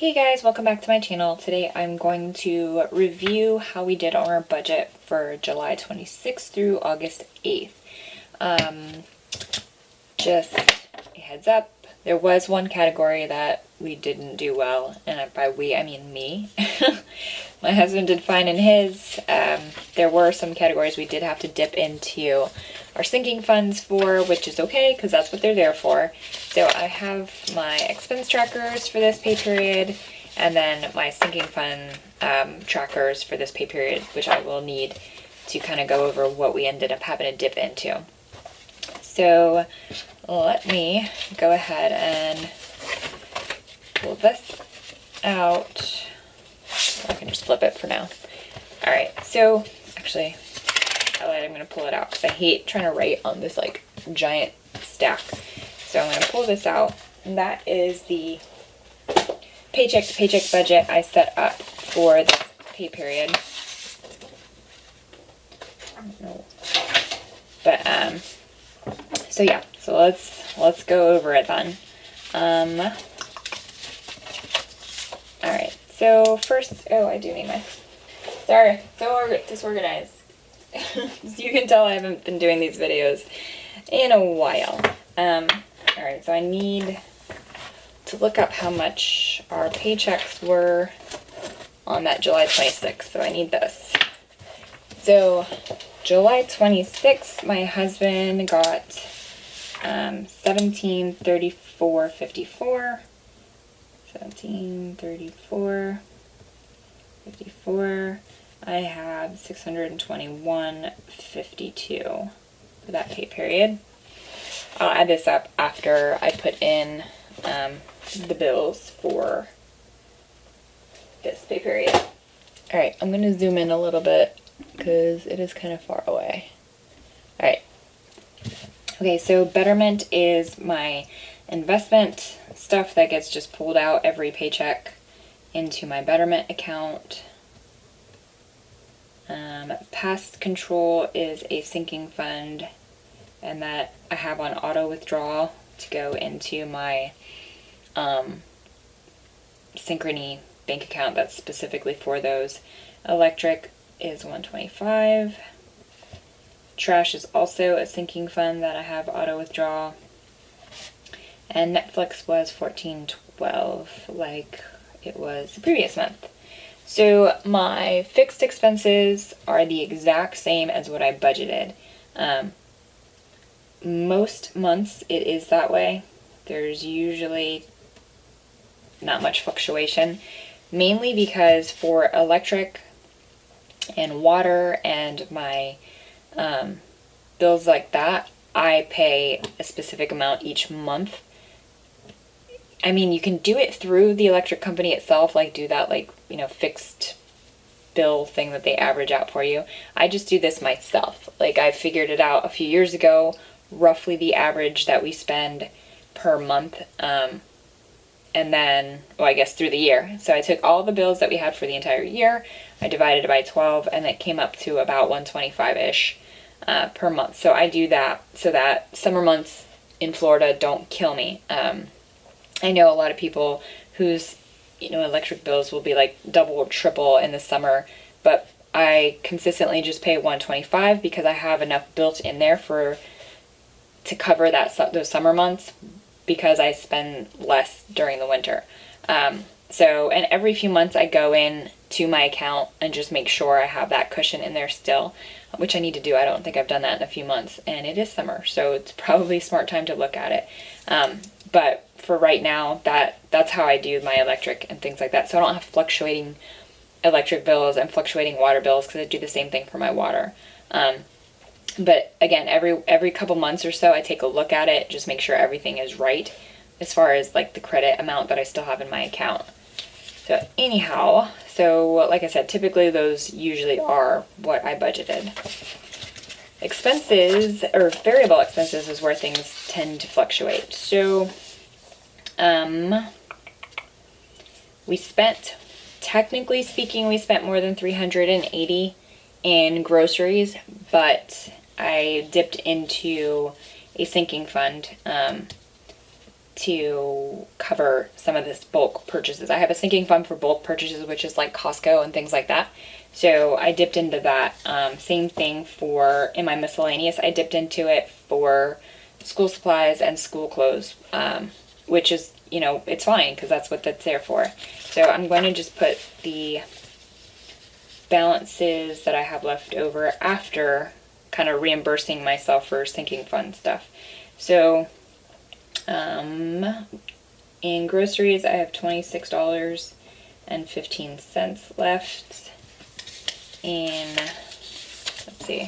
Hey guys, welcome back to my channel. Today I'm going to review how we did on our budget for July 26th through August 8th. Just a heads up, there was one category that we didn't do well, and by we I mean me. My husband did fine in his. There were some categories we did have to dip into our sinking funds for, which is okay because that's what they're there for. So I have my expense trackers for this pay period and then my sinking fund trackers for this pay period, which I will need to kind of go over what we ended up having to dip into. So let me go ahead and pull this out. I can just flip it for now. Alright, so actually I'm going to pull it out because I hate trying to write on this like giant stack. So I'm going to pull this out, and that is the paycheck to paycheck budget I set up for this pay period. I don't know. But so yeah, so let's go over it then. Alright, so first, I do need my, sorry, so disorganized. As you can tell, I haven't been doing these videos in a while. Alright, so I need to look up how much our paychecks were on that July 26th. So I need this. So July 26th, my husband got $1734.54. $1734.54. I have $621.52 for that pay period. I'll add this up after I put in the bills for this pay period. Alright, I'm going to zoom in a little bit because it is kind of far away. Alright. Okay, so Betterment is my investment stuff that gets just pulled out every paycheck into my Betterment account. Pest control is a sinking fund, and that I have on auto withdrawal to go into my Synchrony bank account that's specifically for those. Electric is $125. Trash is also a sinking fund that I have auto withdrawal. And Netflix was $14.12 like it was the previous month. So my fixed expenses are the exact same as what I budgeted. Most months it is that way. There's usually not much fluctuation, mainly because for electric and water and my bills like that, I pay a specific amount each month. I mean, you can do it through the electric company itself, like do that fixed bill thing that they average out for you. I just do this myself. Like, I figured it out a few years ago, roughly the average that we spend per month, and then, well, I guess through the year. So I took all the bills that we had for the entire year, I divided it by 12, and it came up to about $125-ish per month. So I do that so that summer months in Florida don't kill me. I know a lot of people whose electric bills will be like double or triple in the summer, but I consistently just pay $125 because I have enough built in there to cover those summer months because I spend less during the winter. And every few months I go in to my account and just make sure I have that cushion in there still, which I need to do. I don't think I've done that in a few months, and it is summer, so it's probably a smart time to look at it. But for right now, that's how I do my electric and things like that. So I don't have fluctuating electric bills and fluctuating water bills because I do the same thing for my water. But again, every couple months or so, I take a look at it, just make sure everything is right as far as like the credit amount that I still have in my account. So anyhow, like I said, typically those usually are what I budgeted. Expenses, or variable expenses, is where things tend to fluctuate. So we spent, technically speaking, we spent more than $380 in groceries, but I dipped into a sinking fund to cover some of this bulk purchases. I have a sinking fund for bulk purchases, which is like Costco and things like that. So I dipped into that. Same thing for, in my miscellaneous, I dipped into it for school supplies and school clothes, which is, you know, it's fine because that's what that's there for. So I'm going to just put the balances that I have left over after kind of reimbursing myself for sinking fund stuff. So in groceries I have $26.15 left. In, let's see,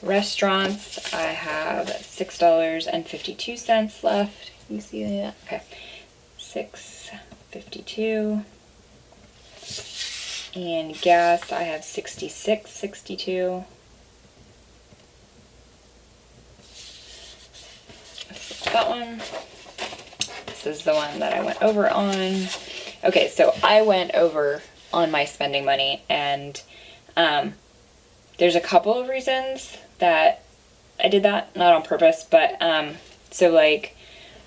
restaurants I have $6.52 left. You see that? Okay, $6.52. And gas I have $66.62. That one. This is the one that I went over on. Okay, so I went over on my spending money, and there's a couple of reasons that I did that, not on purpose, but so like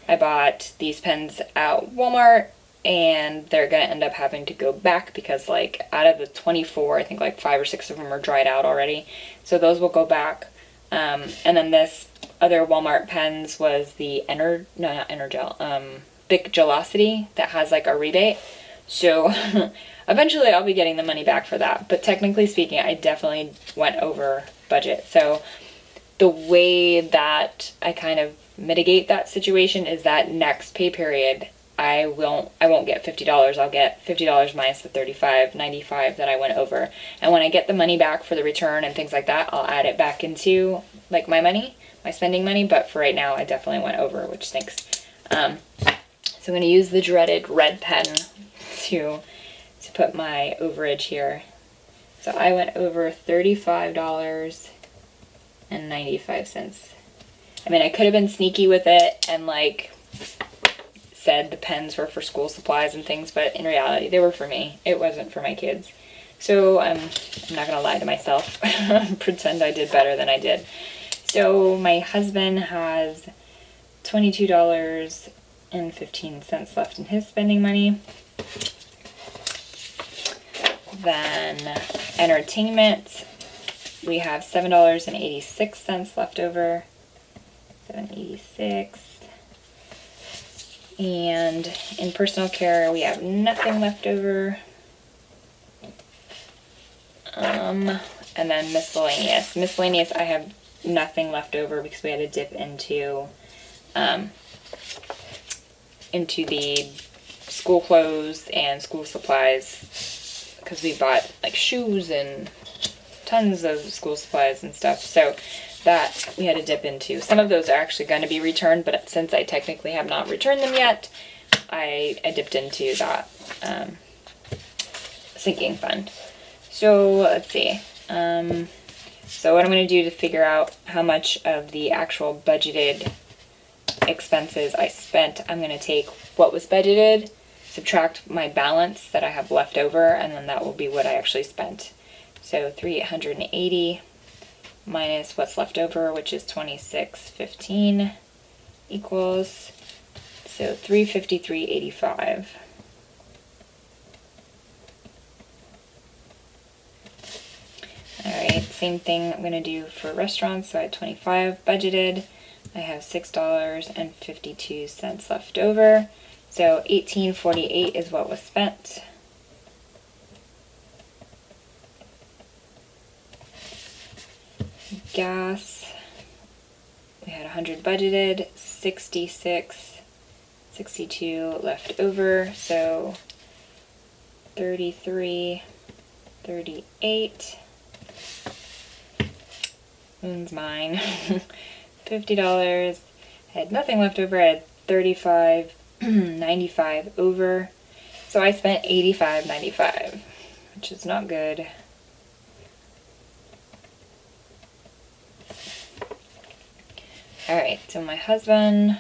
I bought these pens at Walmart, and they're gonna end up having to go back because like out of the 24, I think like 5 or 6 of them are dried out already, so those will go back. And then this other Walmart pens was the Bic Gelocity that has like a rebate. So eventually I'll be getting the money back for that. But technically speaking, I definitely went over budget. So the way that I kind of mitigate that situation is that next pay period, I won't get $50. I'll get $50 minus the $35.95 that I went over. And when I get the money back for the return and things like that, I'll add it back into like my money, my spending money. But for right now, I definitely went over, which stinks. So I'm going to use the dreaded red pen to put my overage here. So I went over $35.95. I mean, I could have been sneaky with it and like said the pens were for school supplies and things, but in reality they were for me. It wasn't for my kids. So I'm not gonna lie to myself, pretend I did better than I did. So my husband has $22.15 left in his spending money. Then entertainment, we have $7.86 left over. $7.86. And in personal care, we have nothing left over. And then miscellaneous. Miscellaneous, I have nothing left over because we had to dip into the school clothes and school supplies because we bought like shoes and tons of school supplies and stuff. So that we had to dip into. Some of those are actually going to be returned, but since I technically have not returned them yet, I dipped into that sinking fund. So let's see. So what I'm going to do to figure out how much of the actual budgeted expenses I spent, I'm going to take what was budgeted, subtract my balance that I have left over, and then that will be what I actually spent. So $380 minus what's left over, which is $26.15, equals, so $353.85. Alright, same thing I'm going to do for restaurants. So I had $25 budgeted. I have $6.52 left over. So $18.48 is what was spent. Gas, we had 100 budgeted, 66, 62 left over, so 33, 38. Moon's mine. $50. I had nothing left over. I had $35.95 over. So I spent $85.95, which is not good. Alright, so my husband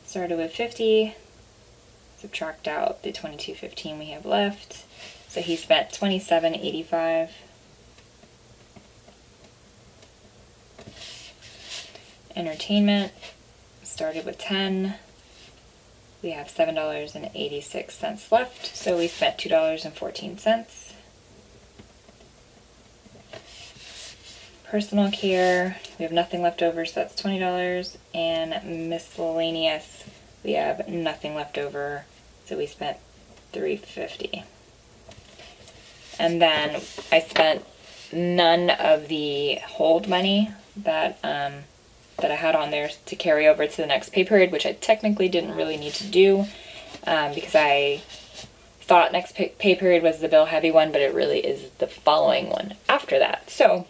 started with 50, subtract out the 22.15 we have left, so he spent $27.85. Entertainment started with 10, we have $7.86 left, so we spent $2.14. Personal care, we have nothing left over, so that's $20. And miscellaneous, we have nothing left over, so we spent $3.50. And then I spent none of the hold money that that I had on there to carry over to the next pay period, which I technically didn't really need to do because I thought next pay period was the bill heavy one, but it really is the following one after that. So,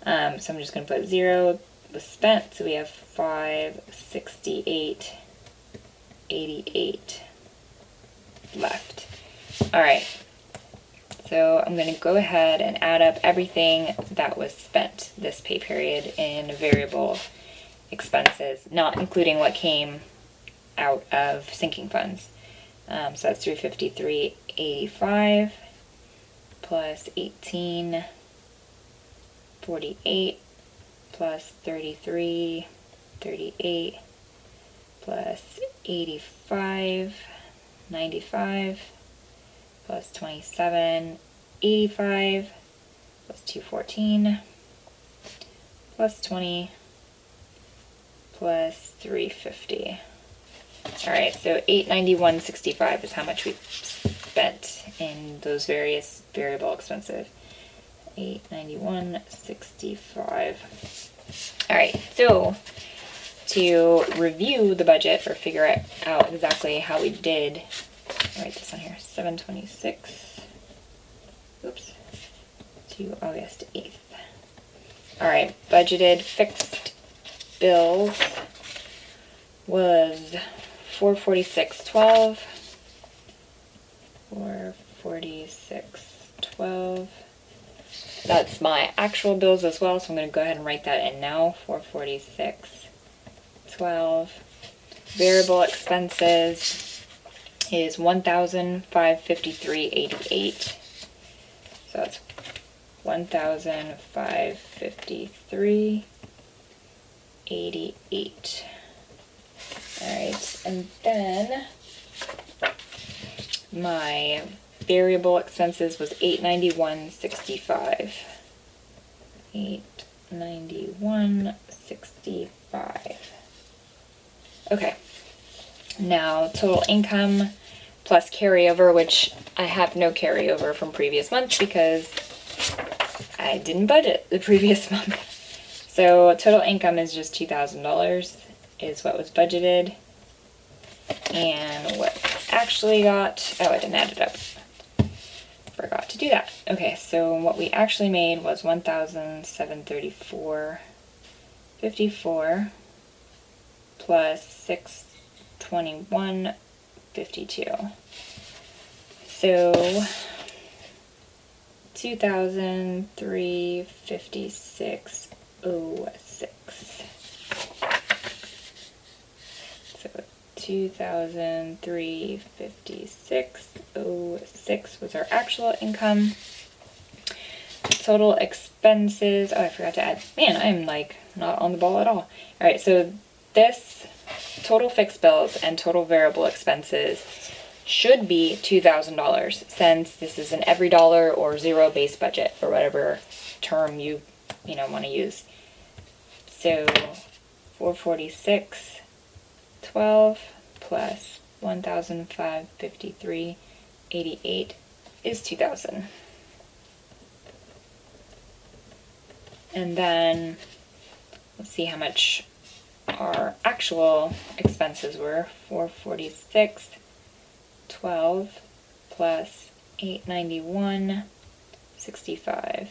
so I'm just going to put 0 was spent, so we have $568.88 left. All right. So I'm going to go ahead and add up everything that was spent this pay period in variable expenses, not including what came out of sinking funds. So that's $353.85 plus $18.48 plus $33.38 plus $85.95 plus $27.85 plus $214 plus $20 plus $350. All right, so $891.65 is how much we spent in those various variable expenses. $891.65. All right, so to review the budget or figure out exactly how we did, I'll write this on here, 7/26, oops, to August 8th. All right, budgeted fixed bills was $446.12, $446.12. That's my actual bills as well, so I'm going to go ahead and write that in now, $446.12. Variable expenses is $1,553.88. So that's $1,553.88. Alright, and then my variable expenses was $891.65. $891.65. Okay. Now, total income plus carryover, which I have no carryover from previous months because I didn't budget the previous month. So total income is just $2,000 is what was budgeted. And what actually got, oh, I didn't add it up. Forgot to do that. Okay, so what we actually made was $1,734.54 plus $621.52. So $2,356.06. So $2,356.06 was our actual income. Total expenses, oh, I forgot to add, man, I'm like not on the ball at all. All right, so this total fixed bills and total variable expenses should be $2,000 since this is an every dollar or zero base budget or whatever term you want to use. So 446.12 plus 1,553.88 is 2,000. And then let's see how much our actual expenses were. 446.12 plus 891.65.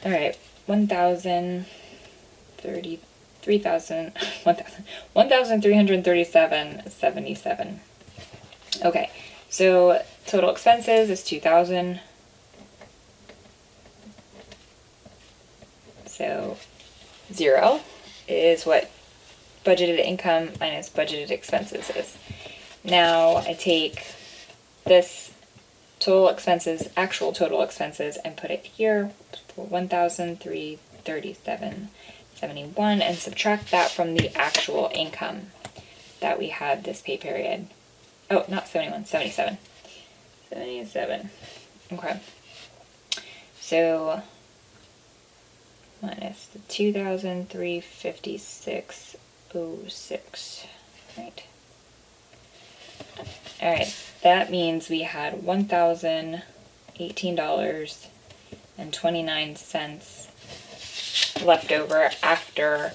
All right, 1,337.77. Okay, so total expenses is 2,000. So 0 is what budgeted income minus budgeted expenses is. Now I take this total expenses, actual total expenses, and put it here for 1,337.71 and subtract that from the actual income. that we had this pay period. Oh, not 71, 77. 77. Okay. So minus the 2,356.06. Right. Alright, that means we had $1,018.29 left over after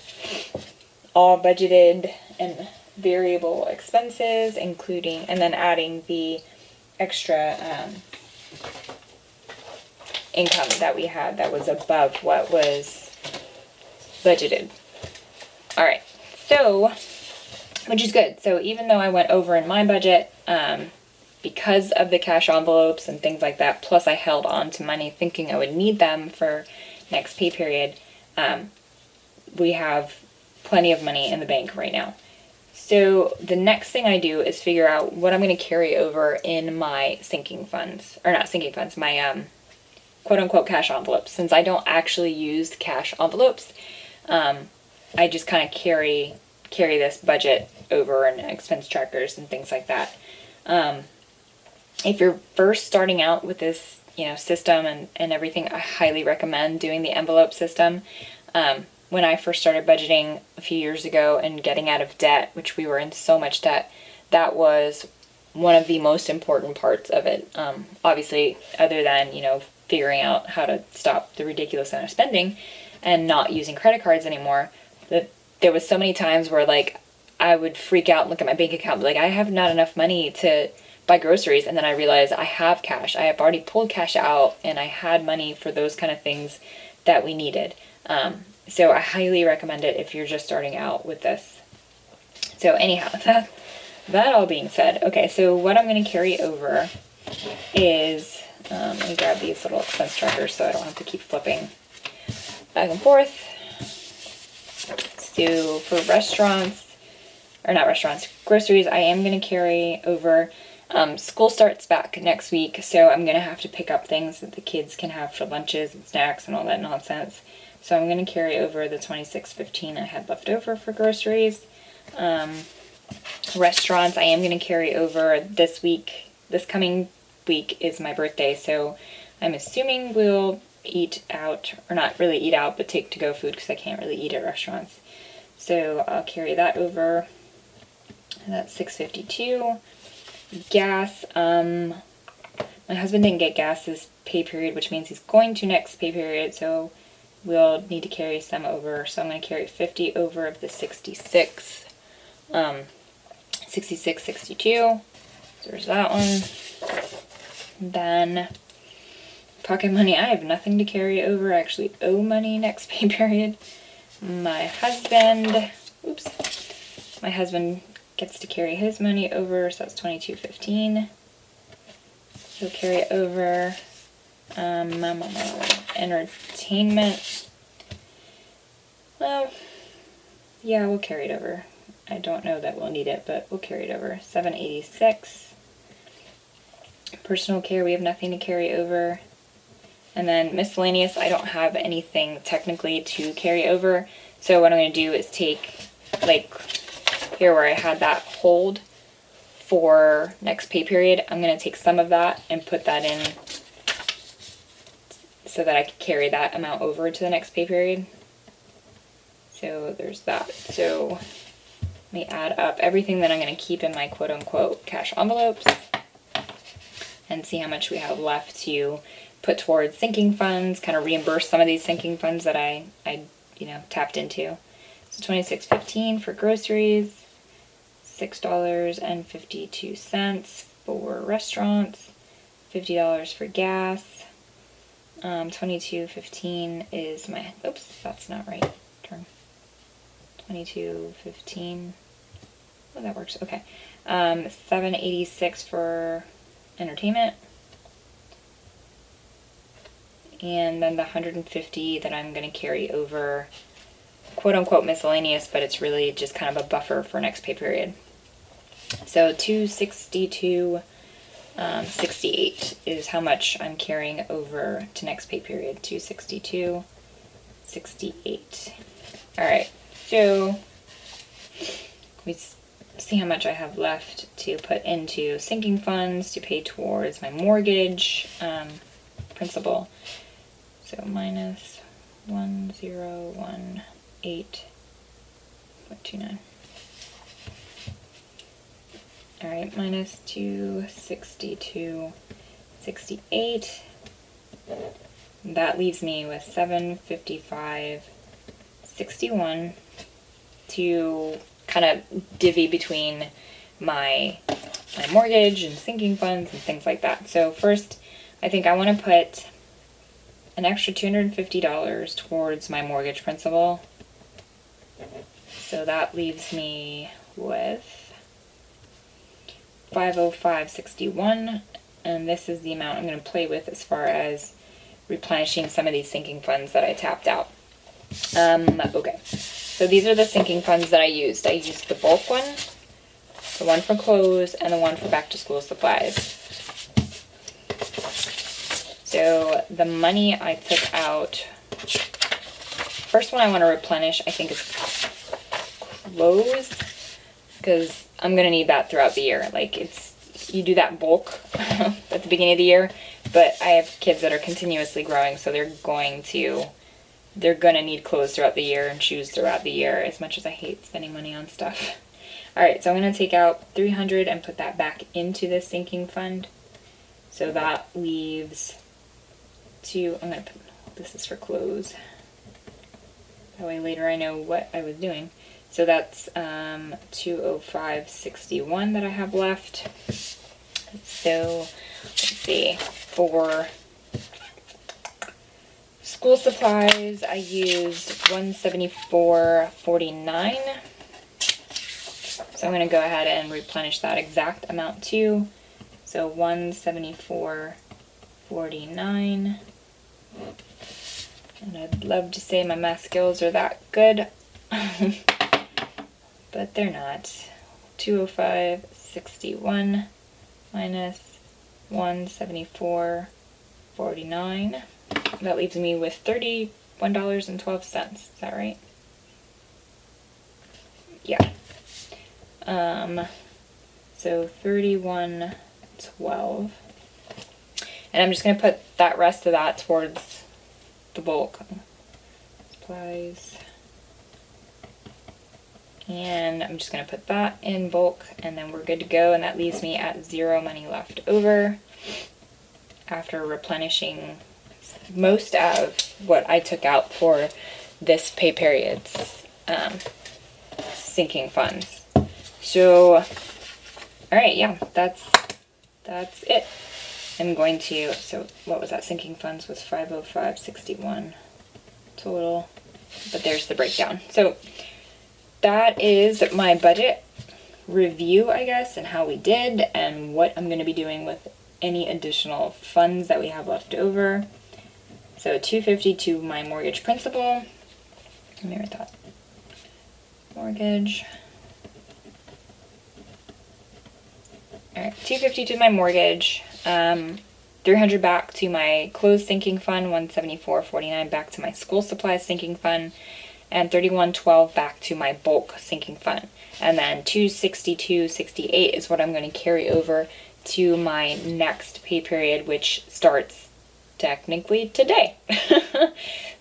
all budgeted and variable expenses, including, and then adding the extra income that we had that was above what was budgeted. Alright, so, which is good. So even though I went over in my budget, because of the cash envelopes and things like that, plus I held on to money thinking I would need them for next pay period, we have plenty of money in the bank right now. So the next thing I do is figure out what I'm going to carry over in my sinking funds, or not sinking funds, my quote-unquote cash envelopes. Since I don't actually use cash envelopes, I just kind of carry this budget over in expense trackers and things like that. If you're first starting out with this, system and everything, I highly recommend doing the envelope system. When I first started budgeting a few years ago and getting out of debt, which we were in so much debt, that was one of the most important parts of it. Obviously, other than, figuring out how to stop the ridiculous amount of spending and not using credit cards anymore, there was so many times where, I would freak out and look at my bank account, I have not enough money to buy groceries, and then I realized I have cash. I have already pulled cash out, and I had money for those kind of things that we needed. So I highly recommend it if you're just starting out with this. So anyhow, that all being said, okay, so what I'm going to carry over is, let me grab these little expense trackers so I don't have to keep flipping back and forth. So for groceries, I am going to carry over. School starts back next week, so I'm going to have to pick up things that the kids can have for lunches and snacks and all that nonsense. So I'm going to carry over the $26.15 I had left over for groceries. Restaurants, I am going to carry over this week. This coming week is my birthday, so I'm assuming we'll eat out, or not really eat out, but take to-go food because I can't really eat at restaurants. So I'll carry that over, and that's $6.52. Gas, my husband didn't get gas this pay period, which means he's going to next pay period, so we'll need to carry some over. So I'm going to carry 50 over of the 66, 62. So there's that one. Then pocket money, I have nothing to carry over. I actually owe money next pay period. My husband gets to carry his money over, so that's $22.15. He'll carry over. Entertainment. Well, yeah, we'll carry it over. I don't know that we'll need it, but we'll carry it over. $7.86. Personal care, we have nothing to carry over. And then miscellaneous, I don't have anything technically to carry over. So what I'm going to do is take, here where I had that hold for next pay period, I'm going to take some of that and put that in so that I can carry that amount over to the next pay period. So there's that. So let me add up everything that I'm going to keep in my quote-unquote cash envelopes and see how much we have left to put towards sinking funds, kind of reimburse some of these sinking funds that I tapped into. So $26.15 for groceries, $6.52 for restaurants, $50 for gas, $22.15 is my, oops, that's not right, turn, $22.15, oh, that works, okay, $7.86 for entertainment, and then the $150 that I'm going to carry over, quote-unquote miscellaneous, but it's really just kind of a buffer for next pay period. So $262.68 is how much I'm carrying over to next pay period. $262.68. All right, so see how much I have left to put into sinking funds to pay towards my mortgage principal. So minus 1018.29. All right, minus 262.68. That leaves me with 755.61 to kind of divvy between my mortgage and sinking funds and things like that. So first, I think I want to put an extra $250 towards my mortgage principal. So that leaves me with 505.61, and this is the amount I'm going to play with as far as replenishing some of these sinking funds that I tapped out. Okay, so these are the sinking funds that I used. I used the bulk one, the one for clothes, and the one for back to school supplies. So the money I took out, first one I want to replenish, I think, is clothes, because I'm going to need that throughout the year. Like, you do that bulk at the beginning of the year, but I have kids that are continuously growing, so they're going to need clothes throughout the year and shoes throughout the year, as much as I hate spending money on stuff. Alright, so I'm going to take out $300 and put that back into this sinking fund. So that leaves I'm going to put, this is for clothes. That way later I know what I was doing. So that's 205.61 that I have left. So let's see, for school supplies I used 174.49. So I'm going to go ahead and replenish that exact amount too. So 174.49. And I'd love to say my math skills are that good, but they're not. 205.61 minus 174.49. That leaves me with $31.12. Is that right? Yeah. So $31.12. And I'm just going to put that rest of that towards the bulk. Supplies. And I'm just going to put that in bulk, and then we're good to go, and that leaves me at zero money left over after replenishing most of what I took out for this pay period's sinking funds. So, alright, yeah, that's it. I'm going to, so what was that? Sinking funds was 505.61 total, but there's the breakdown. So that is my budget review, I guess, and how we did and what I'm going to be doing with any additional funds that we have left over. So $250 to my mortgage principal. Let me write that. Mortgage. Alright, $250 to my mortgage. $300 back to my clothes sinking fund, $174.49 back to my school supplies sinking fund, and $31.12 back to my bulk sinking fund. And then $262.68 is what I'm going to carry over to my next pay period, which starts technically today.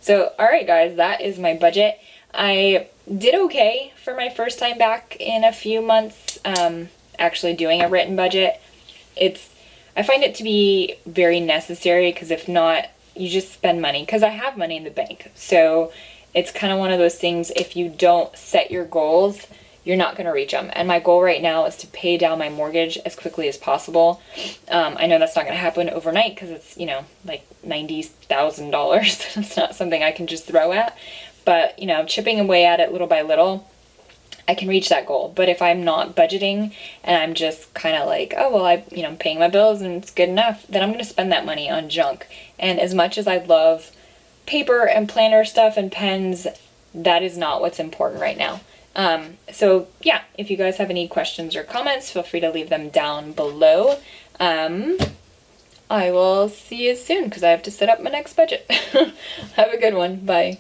So, alright guys, that is my budget. I did okay for my first time back in a few months, actually doing a written budget. I find it to be very necessary, because if not, you just spend money, because I have money in the bank. So it's kind of one of those things, if you don't set your goals, you're not going to reach them. And my goal right now is to pay down my mortgage as quickly as possible. I know that's not going to happen overnight, because it's, like $90,000. That's not something I can just throw at. But, chipping away at it little by little, I can reach that goal. But if I'm not budgeting and I'm just kind of like, oh, well, I'm paying my bills and it's good enough, then I'm going to spend that money on junk. And as much as I love paper and planner stuff and pens, that is not what's important right now. So yeah, if you guys have any questions or comments, feel free to leave them down below. I will see you soon, because I have to set up my next budget. Have a good one. Bye.